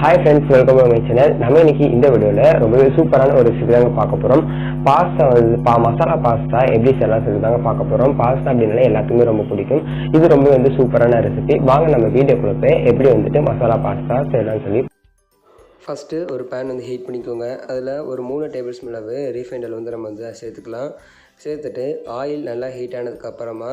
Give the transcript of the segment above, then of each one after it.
Hi friends, welcome to my channel. நம்ம இன்னைக்கு இந்த வீடியோல ரொம்பவே சூப்பரான ஒரு ரெசிபி தாங்க பார்க்க போறோம். பாஸ்தா மசாலா பாஸ்தா எப்படி செய்யலாம் சொல்லி தாங்க பார்க்க போறோம். பாஸ்தா அப்படினாலே எல்லாத்துக்குமே ரொம்ப பிடிக்கும். இது ரொம்ப சூப்பரான ரெசிபி. வாங்க நம்ம வீடியோக்குள்ள போய் எப்படி மசாலா பாஸ்தா செய்யலாம்னு சொல்லி. ஃபர்ஸ்ட் ஒரு pan ஹீட் பண்ணிக்கோங்க. அதுல ஒரு 3 டேபிள் ஸ்பூன் அளவு ரீஃபைண்ட் ஆயில் நம்ம சேர்த்துக்கலாம். சேர்த்துட்டு ஆயில் நல்லா ஹீட் ஆனதுக்கு அப்புறமா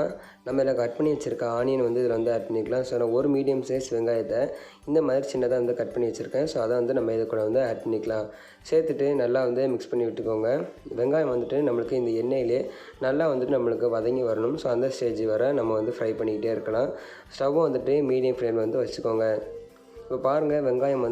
நம்ம இதில் கட் பண்ணி வச்சிருக்க ஆனியன் இதில் ஆட் பண்ணிக்கலாம். ஸோ நான் ஒரு மீடியம் சைஸ் வெங்காயத்தை இந்த மாதிரி சின்னதாக கட் பண்ணி வச்சுருக்கேன். ஸோ அதை நம்ம இது கூட ஆட் பண்ணிக்கலாம். சேர்த்துட்டு நல்லா மிக்ஸ் பண்ணி விட்டுக்கோங்க. வெங்காயம் நம்மளுக்கு இந்த எண்ணெயிலே நல்லா நம்மளுக்கு வதங்கி வரணும். ஸோ அந்த ஸ்டேஜ் வர நம்ம ஃப்ரை பண்ணிக்கிட்டே இருக்கலாம். ஸ்டவ்வும் மீடியம் ஃப்ளேமில் வச்சுக்கோங்க. இப்போ பாருங்கள், வெங்காயம்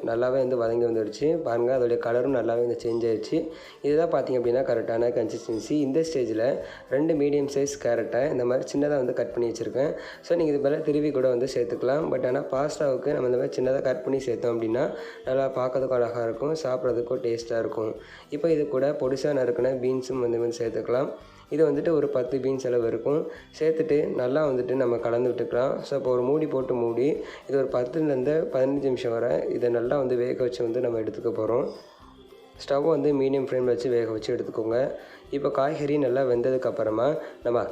நல்லாவே வதங்கி வந்துடுச்சு. பாருங்கள், அதோடைய கலரும் நல்லாவே சேஞ்ச் ஆகிடுச்சு. இதுதான் பார்த்திங்க அப்படின்னா கரெக்டான கன்சிஸ்டன்சி. இந்த ஸ்டேஜில் 2 மீடியம் சைஸ் கேரட்டை இந்த மாதிரி சின்னதாக கட் பண்ணி வச்சுருக்கேன். ஸோ நீங்கள் இது மேலே திருவி கூட சேர்த்துக்கலாம். பட் ஆனால் பாஸ்தாவுக்கு நம்ம இந்த மாதிரி சின்னதாக கட் பண்ணி சேர்த்தோம் அப்படின்னா நல்லா பார்க்கறதுக்கும் அழகாக இருக்கும், சாப்பிட்றதுக்கும் டேஸ்ட்டாக இருக்கும். இப்போ இது கூட பொடிசாக நறுக்கின பீன்ஸும் சேர்த்துக்கலாம். இது ஒரு 10 பீன்ஸ் அளவு இருக்கும். சேர்த்துட்டு நல்லா நம்ம கலந்து விட்டுக்கலாம். ஸோ இப்போ ஒரு மூடி போட்டு மூடி இது ஒரு 10லேருந்து 15 நிமிஷம் வரை இதை நல்லா வேக வச்சு நம்ம எடுத்துக்க போகிறோம். ஸ்டவ் மீடியம் ஃப்ளேமில் வச்சு வேக வச்சு எடுத்துக்கோங்க. இப்போ காய்கறி நல்லா வெந்ததுக்கப்புறமா நம்ம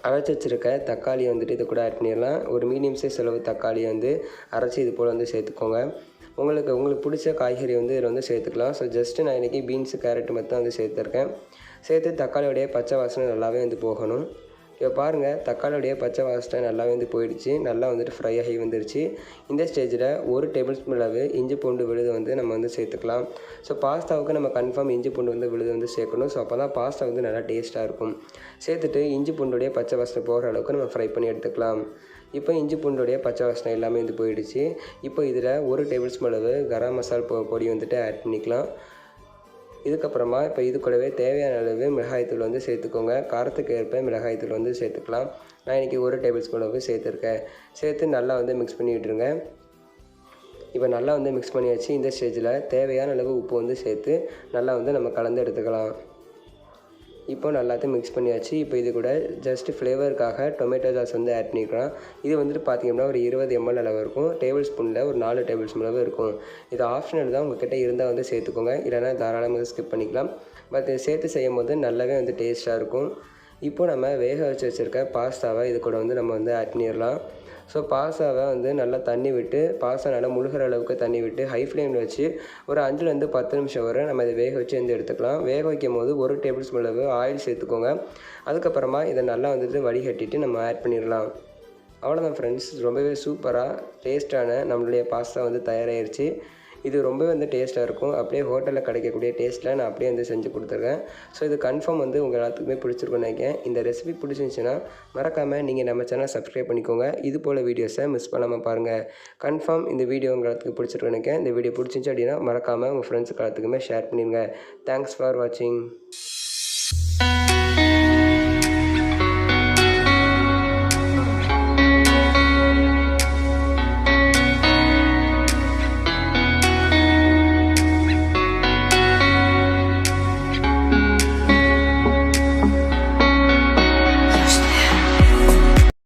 அரைச்சி வச்சுருக்க தக்காளி இது கூட ஆட் பண்ணிடலாம். ஒரு மீடியம் சைஸ் அளவு தக்காளி அரைச்சி இது போல் சேர்த்துக்கோங்க. உங்களுக்கு பிடிச்ச காய்கறி இதில் சேர்த்துக்கலாம். ஸோ ஜஸ்ட்டு நான் இன்றைக்கி பீன்ஸு கேரட் மட்டும் சேர்த்துருக்கேன். சேர்த்து தக்காளியோடைய பச்சை வாசனை நல்லாவே போகணும். இப்போ பாருங்கள், தக்காளியோடைய பச்சை வாசனை நல்லாவே போயிடுச்சு. நல்லா ஃப்ரை ஆகி வந்துருச்சு. இந்த ஸ்டேஜில் 1 டேபிள் ஸ்பூன் அளவு இஞ்சி பூண்டு விழுது நம்ம சேர்த்துக்கலாம். ஸோ பாஸ்தாவுக்கு நம்ம கன்ஃபார்ம் இஞ்சி பூண்டு விழுது சேர்க்கணும். ஸோ அப்போ தான் பாஸ்தா நல்லா டேஸ்ட்டாக இருக்கும். சேர்த்துட்டு இஞ்சி பூண்டுடைய பச்சை வாசனை போகிற அளவுக்கு நம்ம ஃப்ரை பண்ணி எடுத்துக்கலாம். இப்போ இஞ்சி பூண்டுடைய பச்சை வாசனை எல்லாமே போயிடுச்சு. இப்போ இதில் 1 டேபிள் ஸ்பூன் அளவு கரம் மசால் பொடி ஆட் பண்ணிக்கலாம். இதுக்கப்புறமா இப்போ இது கூடவே தேவையான அளவு மிளகாய்த்தூள் சேர்த்துக்கோங்க. காரத்துக்கு ஏற்ப மிளகாய்த்தூள் சேர்த்துக்கலாம். நான் இன்றைக்கி 1 டேபிள் ஸ்பூன் அளவு சேர்த்துருக்கேன். சேர்த்து நல்லா மிக்ஸ் பண்ணி விட்டுருங்க. இப்போ நல்லா மிக்ஸ் பண்ணியாச்சு. இந்த ஸ்டேஜில் தேவையான அளவு உப்பு சேர்த்து நல்லா நம்ம கலந்து எடுத்துக்கலாம். இப்போ நல்லாத்தையும் மிக்ஸ் பண்ணியாச்சு. இப்போ இது கூட ஜஸ்ட் ஃப்ளேவருக்காக டொமேட்டோ சாஸ் ஆட் பண்ணிக்கலாம். இது பார்த்திங்கன்னா ஒரு 20 ml அளவு இருக்கும். டேபிள் ஸ்பூனில் ஒரு 4 டேபிள் ஸ்பூன் அளவு இருக்கும். இது ஆப்ஷனல் தான், உங்கள்கிட்ட இருந்தால் சேர்த்துக்கோங்க. இல்லைனா தாராளமாக ஸ்கிப் பண்ணிக்கலாம். பட் சேர்த்து செய்யும் போது நல்லாவே டேஸ்ட்டாக இருக்கும். இப்போ நம்ம வேக வச்சுருக்க பாஸ்தாவை இது கூட நம்ம ஆட் பண்ணிடலாம். ஸோ பாஸ்தாவை நல்லா தண்ணி விட்டு பாஸ்தா நல்லா முழுகிற அளவுக்கு தண்ணி விட்டு ஹை ஃப்ளேமில் வச்சு ஒரு 5லேருந்து 10 நிமிஷம் வரை நம்ம இதை வேக வச்சு எடுத்துக்கலாம். வேக வைக்கும் போது 1 டேபிள் ஸ்பூன் அளவு ஆயில் சேர்த்துக்கோங்க. அதுக்கப்புறமா இதை நல்லா வடிகட்டிட்டு நம்ம ஆட் பண்ணிடலாம். அவ்வளோதான் ஃப்ரெண்ட்ஸ், ரொம்பவே சூப்பராக டேஸ்ட்டான நம்மளுடைய பாஸ்தா தயாராகிடுச்சு. இது ரொம்பவே டேஸ்ட்டாக இருக்கும். அப்படியே ஹோட்டலில் கிடைக்கக்கூடிய டேஸ்ட்டில் நான் அப்படியே செஞ்சு கொடுத்துருக்கேன். ஸோ இது கன்ஃபார்ம் உங்கள் எல்லாத்துக்குமே பிடிச்சிருக்குன்னு நினைக்கிறேன். இந்த ரெசிபி பிடிச்சிருந்துச்சுன்னா மறக்காமல் நீங்கள் நம்ம சேனல் சப்ஸ்கிரைப் பண்ணிக்கோங்க. இது போல் வீடியோஸை மிஸ் பண்ணாமல் பாருங்கள். கன்ஃபார்ம் இந்த வீடியோ உங்கள் எல்லாத்துக்கு பிடிச்சிருக்குன்னு நினைக்கிறேன். இந்த வீடியோ பிடிச்சிருந்துச்சு அப்படின்னா மறக்காமல் உங்கள் ஃப்ரெண்ட்ஸுக்கு எல்லாத்துக்குமே ஷேர் பண்ணிடுங்க. தேங்க்ஸ் ஃபார் வாட்சிங்.